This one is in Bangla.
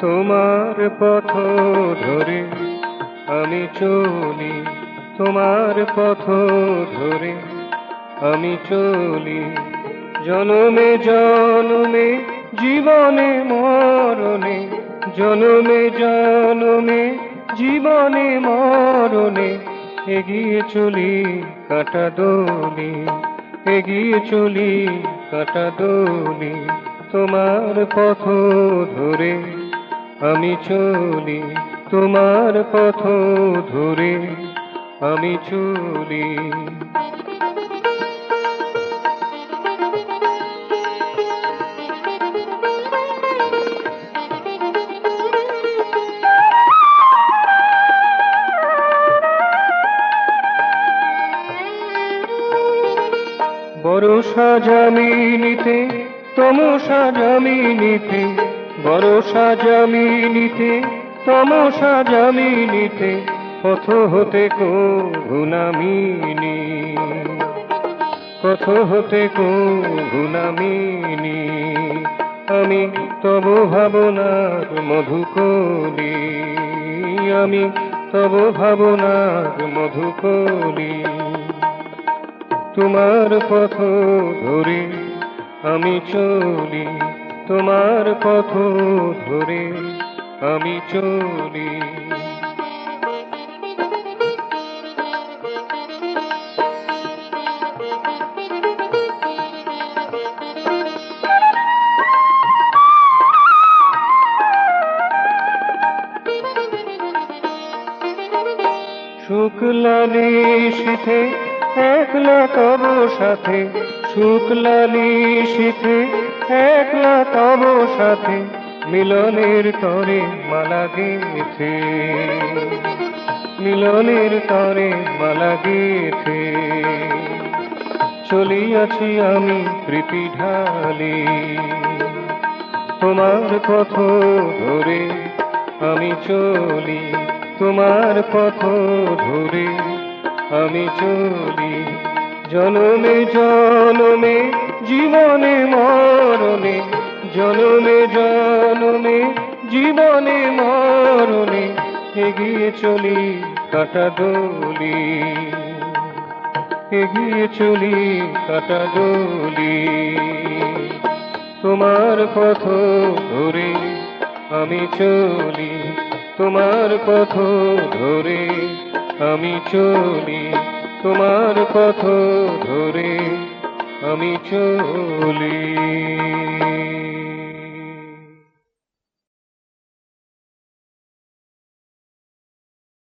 তোমার পথ ধরে আমি চলি, তোমার পথ ধরে আমি চলি। জনমে জনমে জীবনে মরণে, জনমে জনমে জীবনে মরণে এগিয়ে চলি কাঁটা দোলি, এগিয়ে চলি কাঁটা দোলি। তোমার পথ ধরে আমি চলি, তোমার পথ ধরে আমি চলি। বরষা জামিনীতে তমসা জামিনীতে, বরষা জামিনীতে তমসা জামিনীতে পথ হতে কভুনামিনী, পথ হতে কভুনামিনী। আমি তব ভাবনার মধুকলি, আমি তব ভাবনার মধুকলি। তোমার পথ ধরে আমি চলি, তোমার পথ ধরে আমি চলি। শুক্লা নিশীথে একলা তব সাথে, শুক্লা নিশীথে একলা তব সাথে মিলনের তরে মালা গেথে, মিলনের তরে মালা গেথে চলিয়াছি আমি প্রীতি ঢালি। তোমার পথ ধরে আমি চলি, তোমার পথ ধরে আমি চলি। জনমে জনমে জীবনে মরণে, জনমে জনমে জীবনে মরণে এগিয়ে চলি কাঁটা দোলি, এগিয়ে চলি কাঁটা দোলি। তোমার পথ ধরে আমি চলি, তোমার পথ ধরে আমি চলি, তোমার পথ ধরে আমি চলি।